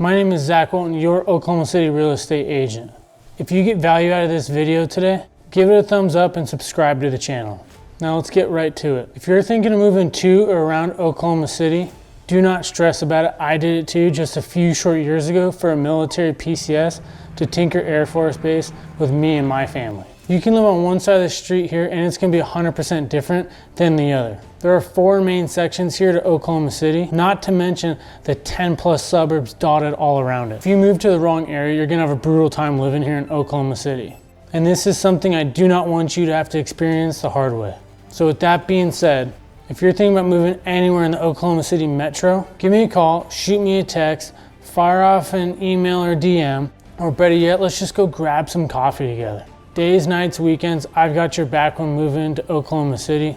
My name is Zach Walton, your Oklahoma City real estate agent. If you get value out of this video today, give it a thumbs up and subscribe to the channel. Now let's get right to it. If you're thinking of moving to or around Oklahoma City, do not stress about it. I did it too just a few short years ago for a military PCS to Tinker Air Force Base with me and my family. You can live on one side of the street here and it's gonna be 100% different than the other. There are 4 main sections here to Oklahoma City, not to mention the 10 plus suburbs dotted all around it. If you move to the wrong area, you're gonna have a brutal time living here in Oklahoma City. And this is something I do not want you to have to experience the hard way. So with that being said, if you're thinking about moving anywhere in the Oklahoma City metro, give me a call, shoot me a text, fire off an email or DM, or better yet, let's just go grab some coffee together. Days, nights, weekends, I've got your back when moving to Oklahoma City.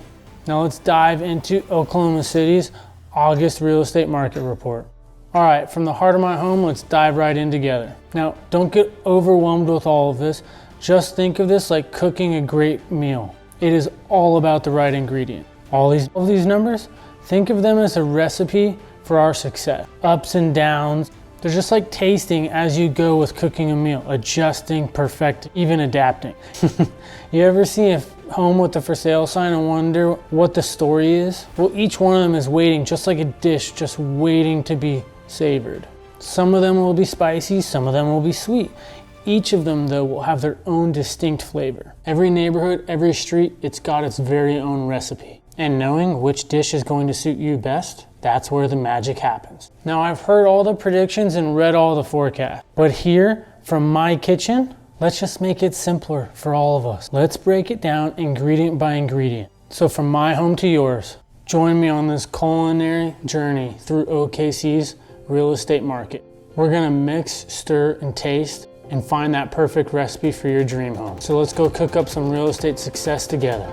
Now let's dive into Oklahoma City's August real estate market report. All right, from the heart of my home, let's dive right in together. Now, don't get overwhelmed with all of this. Just think of this like cooking a great meal. It is all about the right ingredient. All these numbers, think of them as a recipe for our success. Ups and downs, they're just like tasting as you go with cooking a meal, adjusting, perfecting, even adapting. You ever see a home with a for sale sign and wonder what the story is? Well, each one of them is waiting, just like a dish, just waiting to be savored. Some of them will be spicy, some of them will be sweet. Each of them, though, will have their own distinct flavor. Every neighborhood, every street, it's got its very own recipe. And knowing which dish is going to suit you best, that's where the magic happens. Now, I've heard all the predictions and read all the forecasts, but here, from my kitchen, let's just make it simpler for all of us. Let's break it down ingredient by ingredient. So from my home to yours, join me on this culinary journey through OKC's real estate market. We're gonna mix, stir, and taste, and find that perfect recipe for your dream home. So let's go cook up some real estate success together.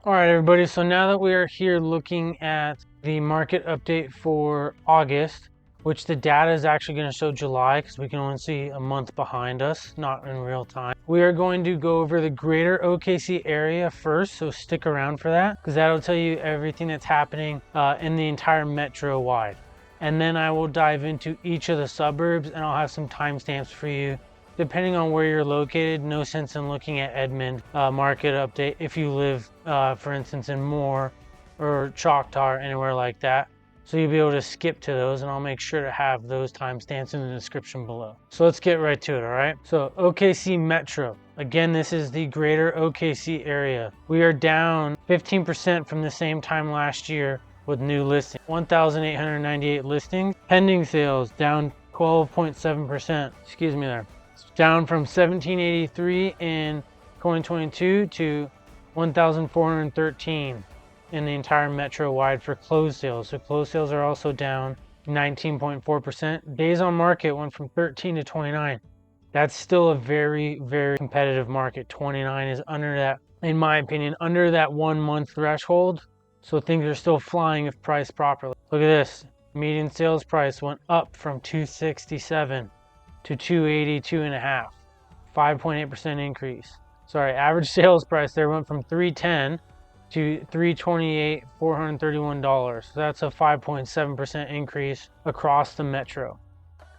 All right, everybody, so now that we are here looking at the market update for August, which the data is actually going to show July because we can only see a month behind us, not in real time. We are going to go over the greater OKC area first, so stick around for that because that'll tell you everything that's happening in the entire metro wide. And then I will dive into each of the suburbs and I'll have some timestamps for you. Depending on where you're located, no sense in looking at Edmond market update if you live, for instance, in Moore or Choctaw or anywhere like that. So you'll be able to skip to those and I'll make sure to have those timestamps in the description below. So let's get right to it, all right? So OKC Metro. Again, this is the greater OKC area. We are down 15% from the same time last year with new listings. 1,898 listings. Pending sales down 12.7%. Excuse me there. Down from 1,783 in 2022 to 1,413 in the entire metro wide for closed sales. So closed sales are also down 19.4%. Days on market went from 13 to 29. That's still a very, very competitive market. 29 is under that, in my opinion, under that 1 month threshold. So things are still flying if priced properly. Look at this. Median sales price went up from 267 to 282.5, 5.8% increase. Sorry, average sales price there went from 310 to 328, $431. So that's a 5.7% increase across the metro.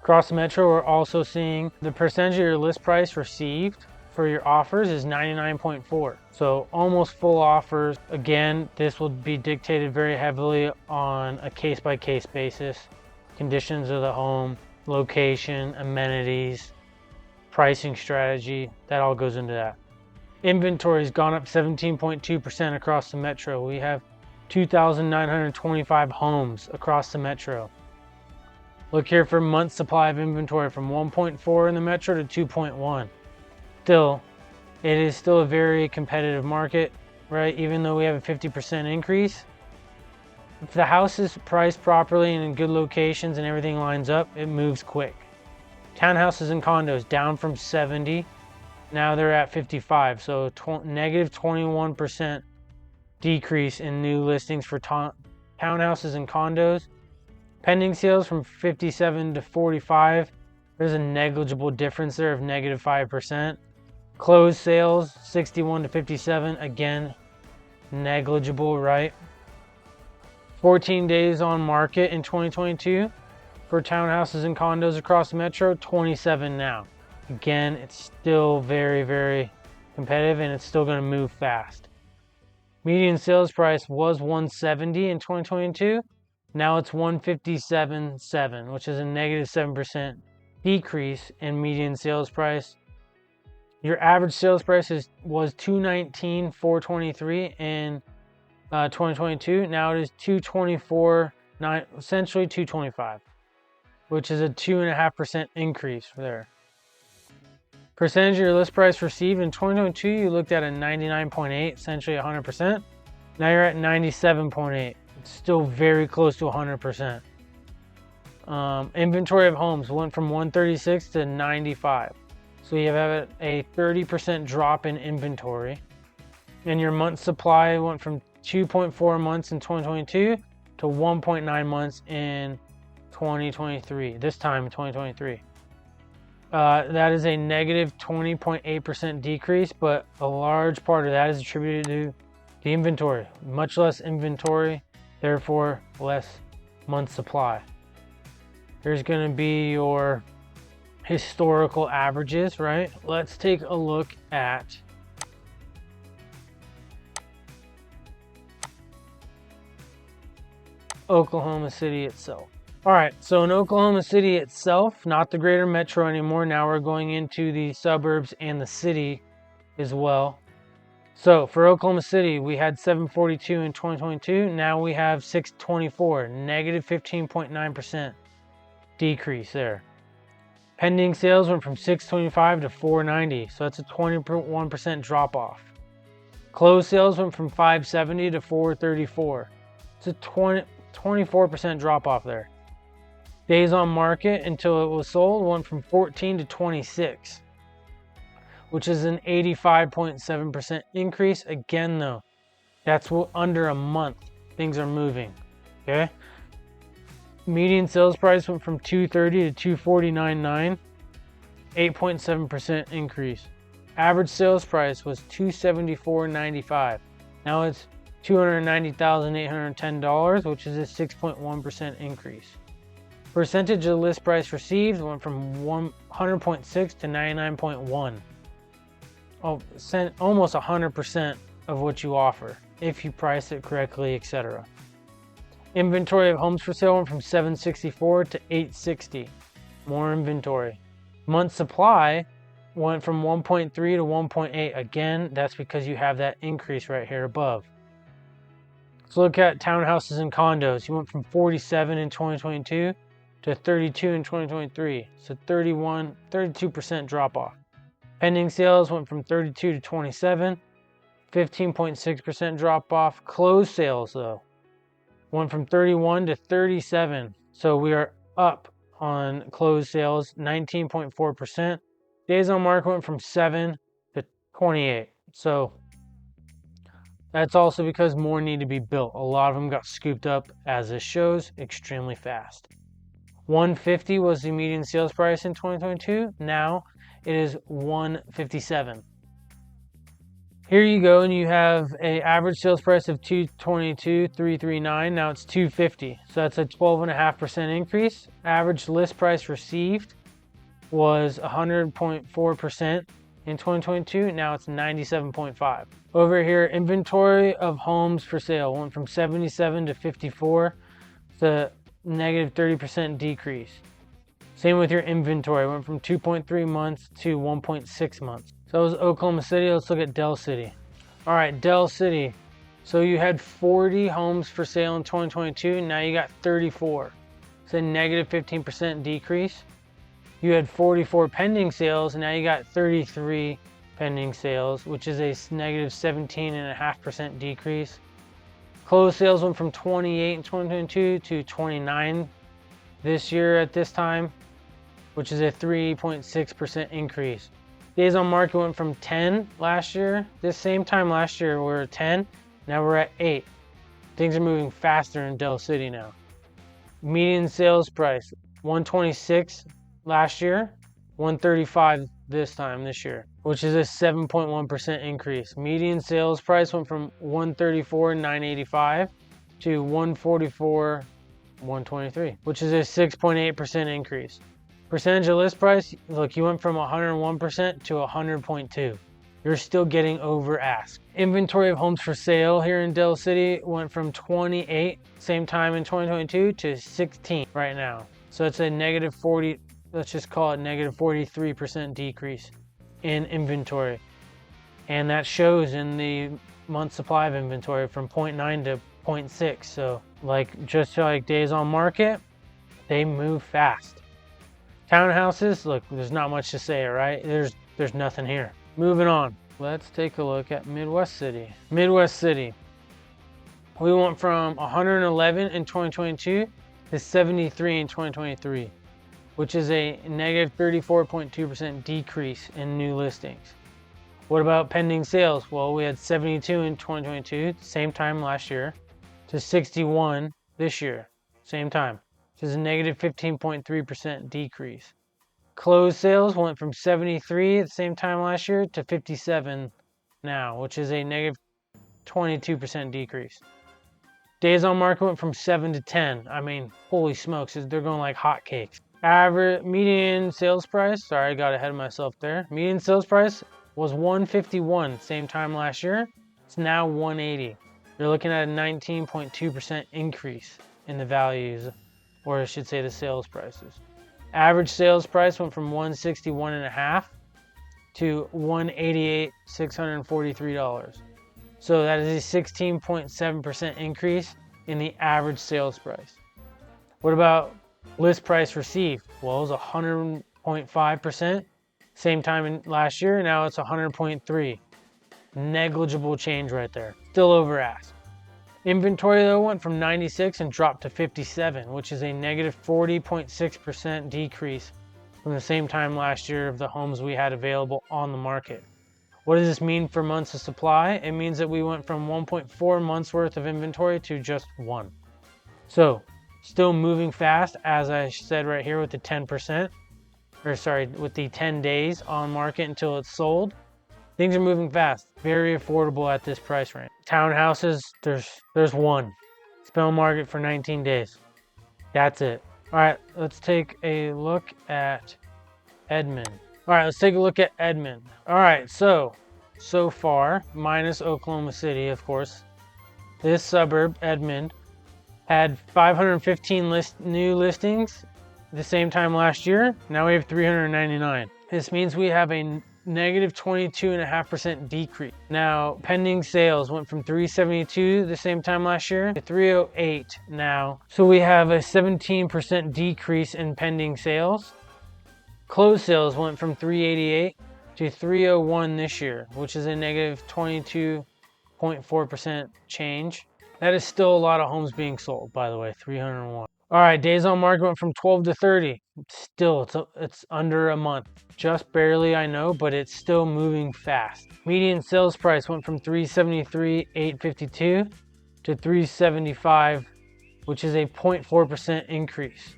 Across the metro, we're also seeing the percentage of your list price received for your offers is 99.4. So almost full offers. Again, this will be dictated very heavily on a case-by-case basis. Conditions of the home, location, amenities, pricing strategy, that all goes into that. Inventory has gone up 17.2% across the metro. We have 2,925 homes across the metro. Look here for month's supply of inventory from 1.4 in the metro to 2.1. Still, it is still a very competitive market, right? Even though we have a 50% increase. If the house is priced properly and in good locations and everything lines up, it moves quick. Townhouses and condos down from 70, now they're at 55. So negative 21% decrease in new listings for townhouses and condos. Pending sales from 57 to 45. There's a negligible difference there of negative 5%. Closed sales 61 to 57. Again, negligible, right? 14 days on market in 2022 for townhouses and condos across the metro, 27 now. Again, it's still very, very competitive, and it's still going to move fast. Median sales price was 170 in 2022. Now it's 157.7, which is a negative 7% decrease in median sales price. Your average sales price was 219,423 in 2022. Now it is 224.9, essentially 225, which is a 2.5% increase there. Percentage of your list price received in 2022, you looked at a 99.8, essentially 100%. Now you're at 97.8. It's still very close to 100%. Inventory of homes went from 136 to 95. So you have a 30% drop in inventory. And your month supply went from 2.4 months in 2022 to 1.9 months in 2023, this time in 2023. That is a negative 20.8% decrease, but a large part of that is attributed to the inventory. Much less inventory, therefore less month supply. Here's going to be your historical averages, right? Let's take a look at Oklahoma City itself. All right, so in Oklahoma City itself, not the greater metro anymore. Now we're going into the suburbs and the city as well. So for Oklahoma City, we had 742 in 2022. Now we have 624, negative 15.9% decrease there. Pending sales went from 625 to 490, so that's a 21% drop off. Closed sales went from 570 to 434. It's a 24% drop off there. Days on market until it was sold went from 14 to 26, which is an 85.7% increase. Again, though, that's under a month. Things are moving, okay? Median sales price went from 230 to 249.9, 8.7% increase. Average sales price was 274.95. Now it's $290,810, which is a 6.1% increase. Percentage of list price received went from 100.6 to 99.1. Almost 100% of what you offer if you price it correctly, etc. Inventory of homes for sale went from 764 to 860. More inventory. Month supply went from 1.3 to 1.8. Again, that's because you have that increase right here above. Let's look at townhouses and condos. You went from 47 in 2022 to 32 in 2023. So 32% drop off. Pending sales went from 32 to 27, 15.6% drop off. Closed sales, though, went from 31 to 37. So we are up on closed sales, 19.4%. Days on market went from 7 to 28. So that's also because more need to be built. A lot of them got scooped up, as this shows, extremely fast. 150 was the median sales price in 2022. Now it is 157. Here you go, and you have an average sales price of 222,339. Now it's 250. So that's a 12.5% increase. Average list price received was 100.4% in 2022. Now it's 97.5. Over here, inventory of homes for sale went from 77 to 54. The negative 30% decrease. Same with your inventory, went from 2.3 months to 1.6 months. So that was Oklahoma City. Let's look at Del City. All right, Del City. So you had 40 homes for sale in 2022. Now you got 34. It's a negative 15% decrease. You had 44 pending sales, and now you got 33 pending sales, which is a negative 17.5% decrease. Closed sales went from 28 in 2022 to 29 this year at this time, which is a 3.6% increase. Days on market went from 10 last year. This same time last year we were at 10. Now we're at 8. Things are moving faster in Del City now. Median sales price, 126 last year, 135 this year. which is a 7.1% increase. Median sales price went from $134,985 to $144,123, which is a 6.8% increase. Percentage of list price, look, you went from 101% to 100.2%. You're still getting over ask. Inventory of homes for sale here in Del City went from 28 same time in 2022 to 16 right now. So it's a negative 40, let's just call it negative 43% decrease in inventory. And that shows in the month supply of inventory from 0.9 to 0.6. So just like days on market, they move fast. Townhouses, look, there's not much to say, right? There's nothing here. Moving on, let's take a look at Midwest City. Midwest City, we went from 111 in 2022 to 73 in 2023, which is a negative 34.2% decrease in new listings. What about pending sales? Well, we had 72 in 2022, same time last year, to 61 this year, same time, which is a negative 15.3% decrease. Closed sales went from 73 at the same time last year to 57 now, which is a negative 22% decrease. Days on market went from 7 to 10. I mean, holy smokes, they're going like hotcakes. Average median sales price, sorry, I got ahead of myself there. Median sales price was $151 same time last year. It's now $180. You're looking at a 19.2% increase in the values, or I should say the sales prices. Average sales price went from $161.5 to $188,643. So that is a 16.7% increase in the average sales price. What about list price received? Well, it was 100.5% same time last year. Now it's 100.3. Negligible change right there. Still over ask. Inventory though went from 96 and dropped to 57, which is a negative 40.6% decrease from the same time last year of the homes we had available on the market. What does this mean for months of supply? It means that we went from 1.4 months worth of inventory to just 1. So still moving fast, as I said right here with the 10%, with the 10 days on market until it's sold. Things are moving fast, very affordable at this price range. Townhouses, there's one. It's been on market for 19 days. That's it. All right, let's take a look at Edmond. All right, let's take a look at Edmond. All right, so far, minus Oklahoma City, of course, this suburb, Edmond, had 515 new listings the same time last year. Now we have 399. This means we have a negative 22.5% decrease. Now, pending sales went from 372 the same time last year to 308 now. So we have a 17% decrease in pending sales. Closed sales went from 388 to 301 this year, which is a negative 22.4% change. That is still a lot of homes being sold, by the way, 301. All right, days on market went from 12 to 30. Still, it's under a month. Just barely, I know, but it's still moving fast. Median sales price went from $373,852 to $375, which is a 0.4% increase.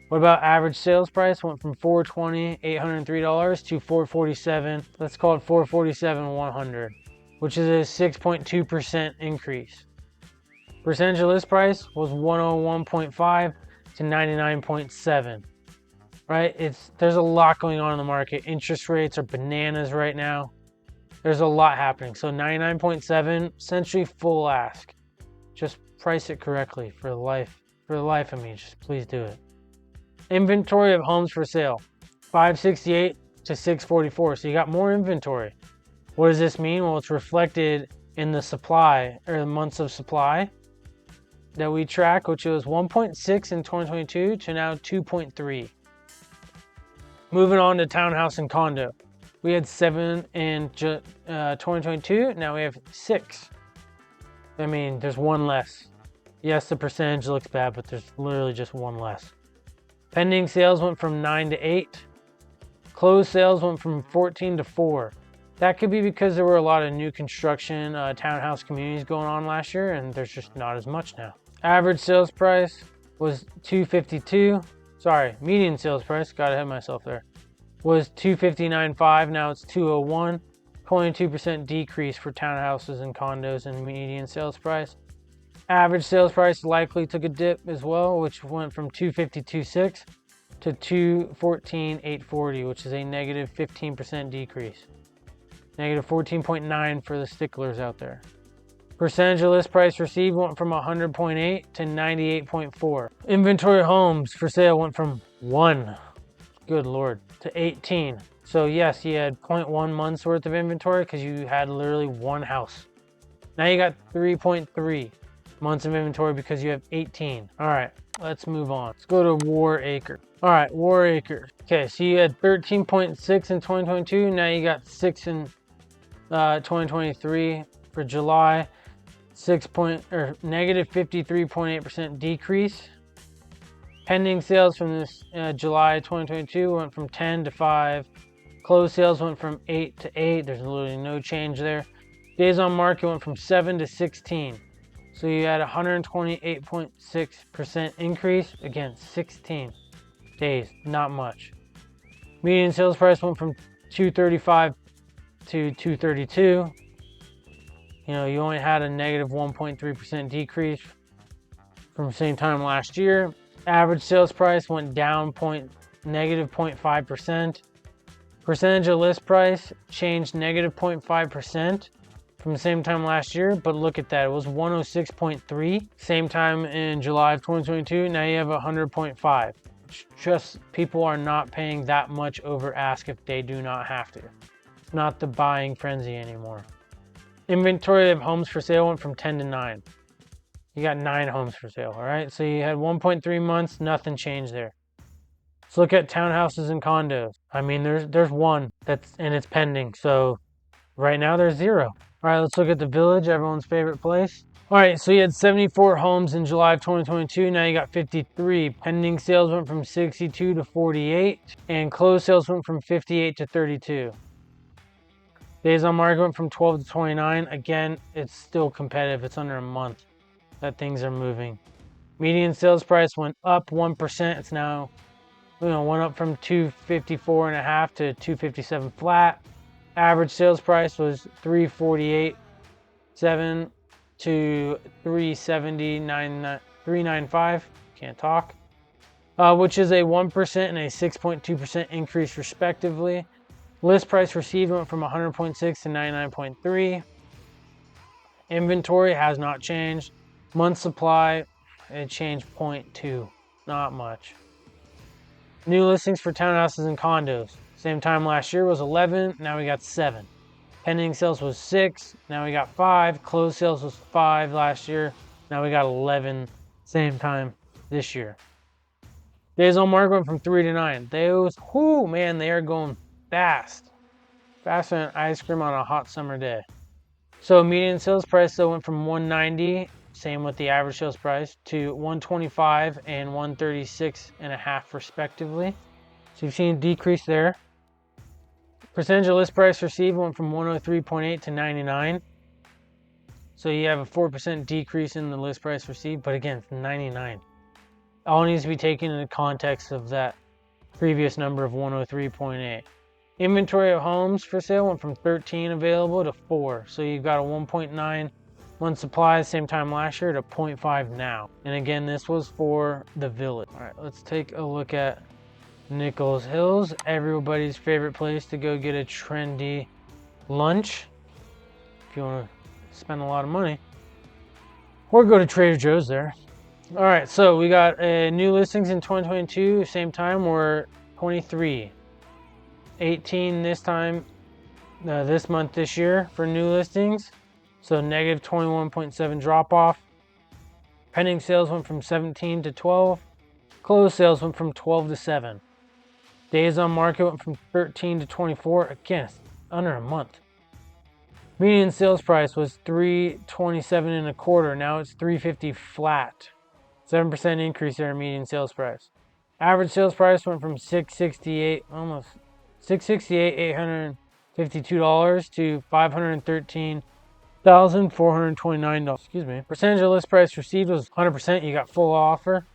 What about average sales price? Went from $420,803 to $447. Let's call it $447,100, which is a 6.2% increase. Percentage of list price was 101.5 to 99.7. Right? There's a lot going on in the market. Interest rates are bananas right now. There's a lot happening. So 99.7, essentially full ask. Just price it correctly for the life of me. Just please do it. Inventory of homes for sale, 568 to 644. So you got more inventory. What does this mean? Well, it's reflected in the supply, or the months of supply that we track, which was 1.6 in 2022 to now 2.3. Moving on to townhouse and condo. We had 7 in 2022, now we have 6. I mean, there's one less. Yes, the percentage looks bad, but there's literally just one less. Pending sales went from 9 to 8. Closed sales went from 14 to 4. That could be because there were a lot of new construction townhouse communities going on last year, and there's just not as much now. Average sales price was $252. Sorry, median sales price, got ahead of myself there. was 259.5, now it's 201. 22% decrease for townhouses and condos and median sales price. Average sales price likely took a dip as well, which went from 252.6 to 214.840, which is a negative 15% decrease. Negative 14.9 for the sticklers out there. Percentage of list price received went from 100.8 to 98.4. Inventory homes for sale went from 1, good Lord, to 18. So yes, you had 0.1 months worth of inventory because you had literally one house. Now you got 3.3 months of inventory because you have 18. All right, let's move on. Let's go to Warr Acres. All right, Warr Acres. Okay, so you had 13.6 in 2022. Now you got 6 in 2023 for July. Negative 53.8% decrease. Pending sales from this July 2022 went from 10 to 5. Closed sales went from 8 to 8. There's literally no change there. Days on market went from 7 to 16. So you had 128.6% increase. Again, 16 days, not much. Median sales price went from 235 to 232. You know, you only had a negative 1.3% decrease from the same time last year. Average sales price went down negative 0.5%. Percentage of list price changed negative 0.5% from the same time last year, but look at that, it was 106.3 same time in July of 2022. Now you have 100.5. Just people are not paying that much over ask if they do not have to. It's not the buying frenzy anymore. Inventory of homes for sale went from 10 to 9. You got 9 homes for sale, all right? So you had 1.3 months, nothing changed there. Let's look at townhouses and condos. I mean, there's one and it's pending. So right now there's 0. All right, let's look at the Village, everyone's favorite place. All right, so you had 74 homes in July of 2022. Now you got 53. Pending sales went from 62 to 48, and closed sales went from 58 to 32. Days on market went from 12 to 29. Again, it's still competitive. It's under a month that things are moving. Median sales price went up 1%. It's now, went up from 254.5 to 257 flat. Average sales price was 348.7 to 395. Can't talk. Which is a 1% and a 6.2% increase respectively. List price received went from 100.6 to 99.3. Inventory has not changed. Month supply, it changed 0.2. Not much. New listings for townhouses and condos. Same time last year was 11, now we got 7. Pending sales was 6, now we got 5. Closed sales was 5 last year, now we got 11 same time this year. Days on market went from 3 to 9. Those, man, they are going fast. Faster than ice cream on a hot summer day. So median sales price though went from 190, same with the average sales price, to 125 and 136.5 respectively. So you've seen a decrease there. Percentage of list price received went from 103.8 to 99. So you have a 4% decrease in the list price received, but again, it's 99. All needs to be taken in the context of that previous number of 103.8. Inventory of homes for sale went from 13 available to 4. So you've got a 1.9 month supply, same time last year, to 0.5 now. And again, this was for the Village. All right, let's take a look at Nichols Hills, everybody's favorite place to go get a trendy lunch if you want to spend a lot of money, or go to Trader Joe's there. All right, so we got new listings in 2022, same time were 23. 18 this time, this month this year for new listings. So negative 21.7 drop off. Pending sales went from 17 to 12. Closed sales went from 12 to 7. Days on market went from 13 to 24. Again, it's under a month. Median sales price was $327.25. Now it's $350 flat. 7% increase there in median sales price. Average sales price went from $668,852 to $513,429. Excuse me. Percentage of list price received was 100%. You got full offer.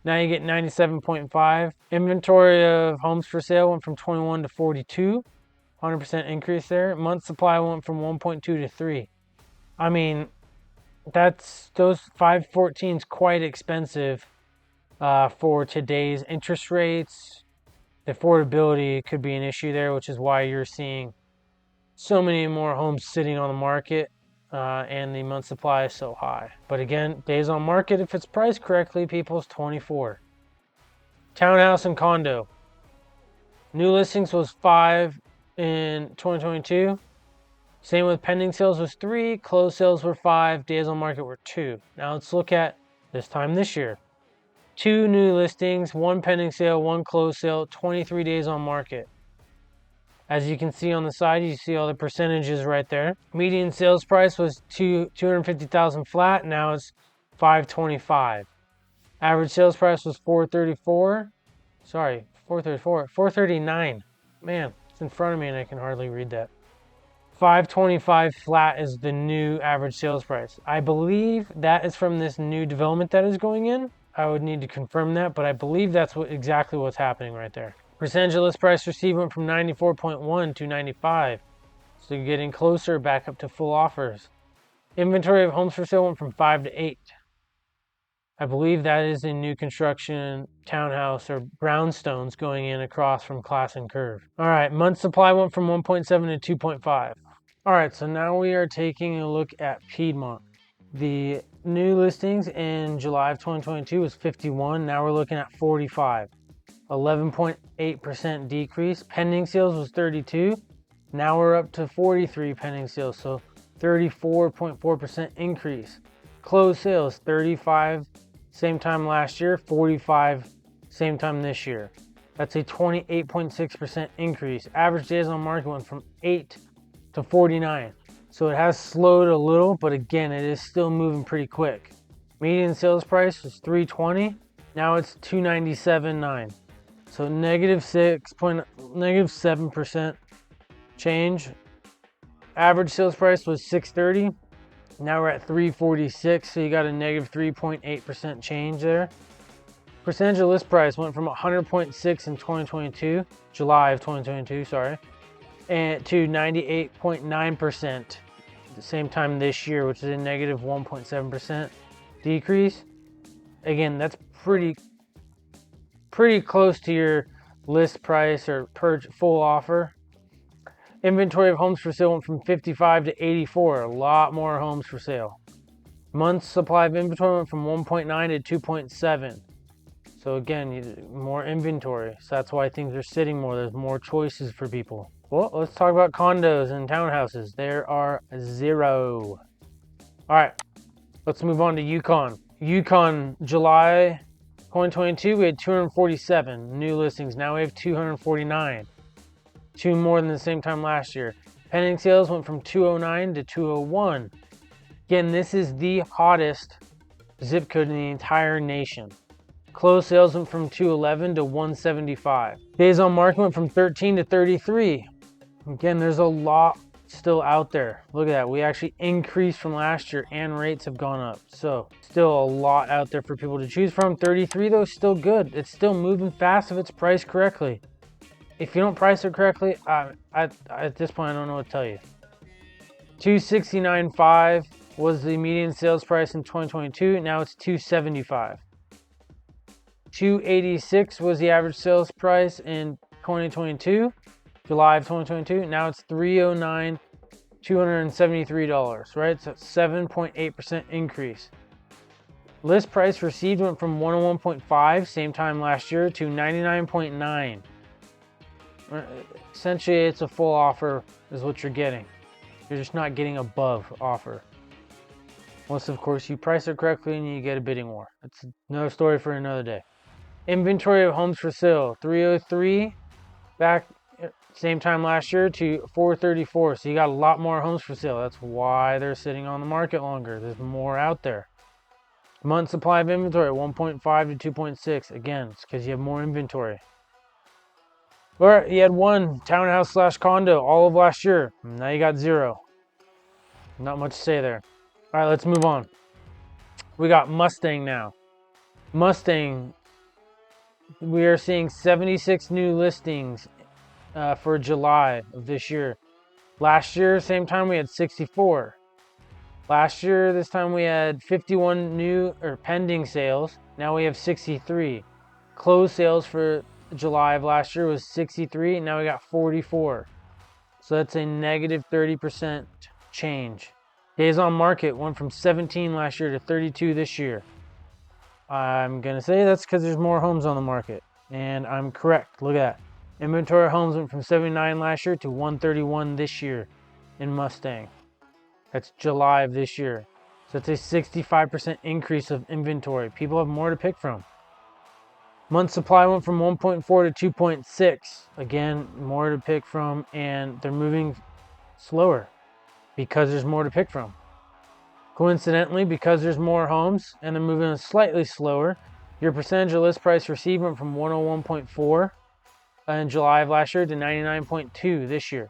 Now you get 97.5. Inventory of homes for sale went from 21 to 42. 100% increase there. Month supply went from 1.2 to 3. I mean, those 514s quite expensive for today's interest rates. The affordability could be an issue there, which is why you're seeing so many more homes sitting on the market and the month supply is so high. But again, days on market, if it's priced correctly, people, is 24. Townhouse and condo. New listings was 5 in 2022. Same with pending sales was 3. Closed sales were 5. Days on market were 2. Now let's look at this time this year. 2 new listings, 1 pending sale, 1 closed sale, 23 days on market. As you can see on the side, you see all the percentages right there. Median sales price was $250,000 flat. Now it's $525,000. Average sales price was $434,000. Sorry, $439,000. Man, it's in front of me and I can hardly read that. $525,000 flat is the new average sales price. I believe that is from this new development that is going in. I would need to confirm that, but I believe that's exactly what's happening right there. Percentage of list price received went from 94.1 to 95. So you're getting closer back up to full offers. Inventory of homes for sale went from 5 to 8. I believe that is a new construction townhouse or brownstones going in across from Class and Curve. All right, month supply went from 1.7 to 2.5. All right, so now we are taking a look at Piedmont. The new listings in July of 2022 was 51. Now we're looking at 45. 11.8% decrease. Pending sales was 32. Now we're up to 43 pending sales, so 34.4% increase. Closed sales 35 same time last year, 45 same time this year. That's a 28.6% increase. Average days on market went from 8 to 49. So it has slowed a little, but again, it is still moving pretty quick. Median sales price was $320. Now it's $297.9. So -7% change. Average sales price was $630. Now we're at $346. So you got a -3.8% change there. Percentage of list price went from 100.6 in 2022, July of 2022, sorry, and to 98.9% the same time this year, which is a -1.7% decrease. Again, that's pretty close to your list price or per full offer. Inventory of homes for sale went from 55 to 84. A lot more homes for sale. Months supply of inventory went from 1.9 to 2.7. So again, more inventory. So that's why things are sitting more. There's more choices for people. Well, let's talk about condos and townhouses. There are 0. All right, let's move on to Yukon. Yukon, July 2022, we had 247 new listings. Now we have 249. 2 more than the same time last year. Pending sales went from 209 to 201. Again, this is the hottest zip code in the entire nation. Closed sales went from 211 to 175. Days on market went from 13 to 33. Again, there's a lot still out there. Look at that. We actually increased from last year and rates have gone up. So still a lot out there for people to choose from. 33 though is still good. It's still moving fast if it's priced correctly. If you don't price it correctly, at this point, I don't know what to tell you. $269.5 was the median sales price in 2022. Now it's $275. $286 was the average sales price in 2022, July of 2022. Now it's $309, $273, right? So 7.8% increase. List price received went from 101.5 same time last year to 99.9. Essentially, it's a full offer is what you're getting. You're just not getting above offer. Unless, of course, you price it correctly and you get a bidding war. That's another story for another day. Inventory of homes for sale, 303 back same time last year to 434. So you got a lot more homes for sale. That's why they're sitting on the market longer. There's more out there. Month supply of inventory, 1.5 to 2.6. Again, it's because you have more inventory. Or you had 1 townhouse / condo all of last year. Now you got 0. Not much to say there. All right, let's move on. We got Mustang now. Mustang We are seeing 76 new listings for July of this year. Last year, same time, we had 64. Last year, this time we had 51 new or pending sales. Now we have 63. Closed sales for July of last year was 63. Now we got 44. So that's a negative 30% change. Days on market went from 17 last year to 32 this year. I'm going to say that's because there's more homes on the market. And I'm correct. Look at that. Inventory homes went from 79 last year to 131 this year in Mustang. That's July of this year. So it's a 65% increase of inventory. People have more to pick from. Month supply went from 1.4 to 2.6. Again, more to pick from, and they're moving slower because there's more to pick from. Coincidentally, because there's more homes and they're moving slightly slower, your percentage of list price received went from 101.4 in July of last year to 99.2 this year.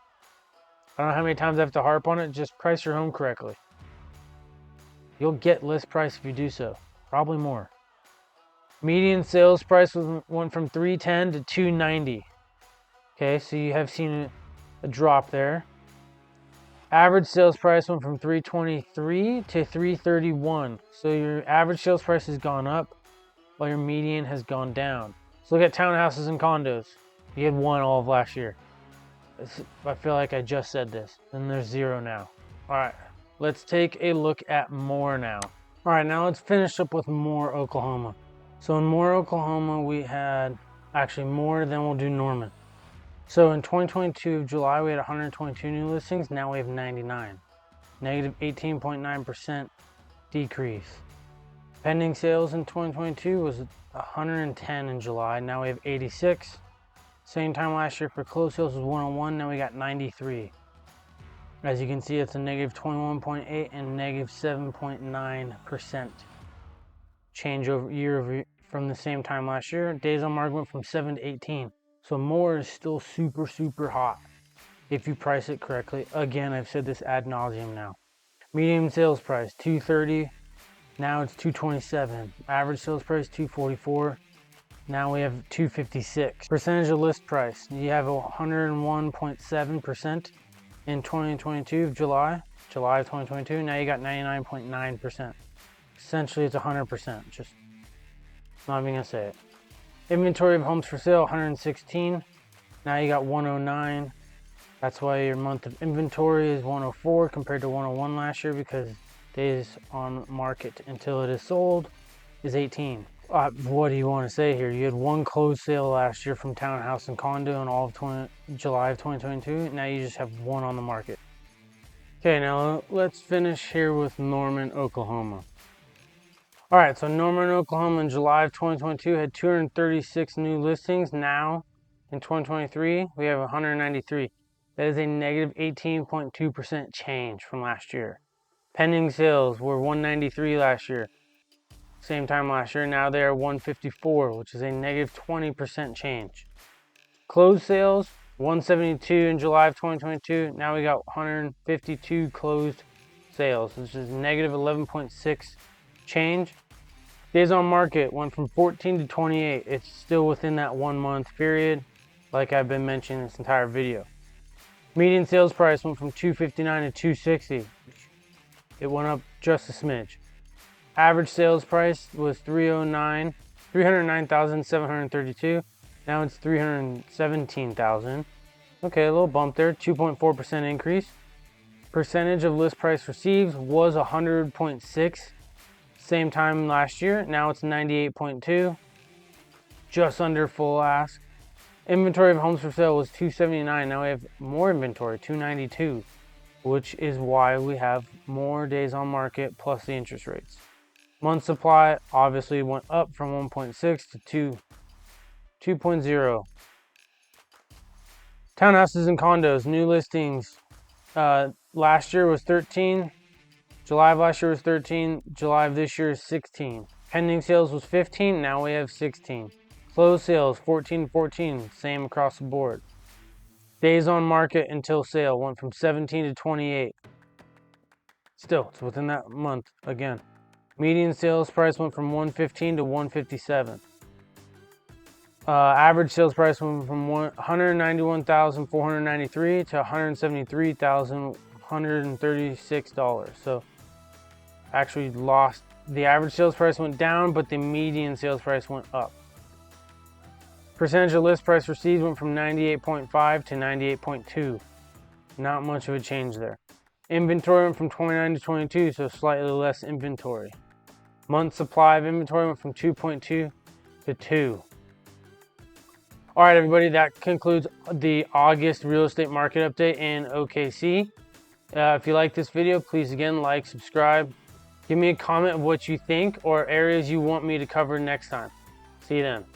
I don't know how many times I have to harp on it. Just price your home correctly. You'll get list price if you do so. Probably more. Median sales price went from 310 to 290. Okay, so you have seen a drop there. Average sales price went from 323 to 331. So your average sales price has gone up while your median has gone down. So look at townhouses and condos. You had one all of last year. I feel like I just said this. And there's zero now. All right, let's take a look at more now. All right, now let's finish up with Warr, Oklahoma. So in Warr, Oklahoma, we had actually more than we'll do Norman. So in 2022, July, we had 122 new listings. Now we have 99. Negative 18.9% decrease. Pending sales in 2022 was 110 in July. Now we have 86. Same time last year for closed sales was 101. Now we got 93. As you can see, it's a negative 21.8 and negative 7.9% change over from the same time last year. Days on market went from 7 to 18. So more is still super, super hot if you price it correctly. Again, I've said this ad nauseum now. Median sales price, 230. Now it's 227. Average sales price, 244. Now we have 256. Percentage of list price, you have 101.7% in 2022 of July of 2022. Now you got 99.9%. Essentially, it's 100%. Just not even gonna say it. Inventory of homes for sale, 116. Now you got 109. That's why your month of inventory is 104 compared to 101 last year, because days on market until it is sold is 18. What do you want to say here? You had one closed sale last year from townhouse and condo in all of July of 2022. Now you just have one on the market. Okay, now let's finish here with Norman, Oklahoma. All right, so Norman, Oklahoma in July of 2022 had 236 new listings. Now in 2023, we have 193. That is a negative 18.2% change from last year. Pending sales were 193 last year. Same time last year. Now they are 154, which is a negative 20% change. Closed sales, 172 in July of 2022. Now we got 152 closed sales, which is negative 11.6 change. Days on market went from 14 to 28. It's still within that 1 month period, like I've been mentioning this entire video. Median sales price went from 259 to 260. It went up just a smidge. Average sales price was 309,732. Now it's 317,000. Okay, a little bump there, 2.4% increase. Percentage of list price received was 100.6. Same time last year. Now it's 98.2. Just under full ask. Inventory of homes for sale was 279. Now we have more inventory, 292, which is why we have more days on market plus the interest rates. Month supply obviously went up from 1.6 to 2.0. Townhouses and condos, new listings. Last year was 13. July of last year was 13. July of this year is 16. Pending sales was 15. Now we have 16. Closed sales, 14, same across the board. Days on market until sale went from 17 to 28. Still, it's within that month again. Median sales price went from 115 to 157. Average sales price went from $191,493 to $173,136. So actually lost. The average sales price went down, but the median sales price went up. Percentage of list price received went from 98.5 to 98.2. Not much of a change there. Inventory went from 29 to 22, so slightly less inventory. Month supply of inventory went from 2.2 to 2. All right, everybody, that concludes the August real estate market update in OKC. If you like this video, please again, like, subscribe. Give me a comment of what you think or areas you want me to cover next time. See you then.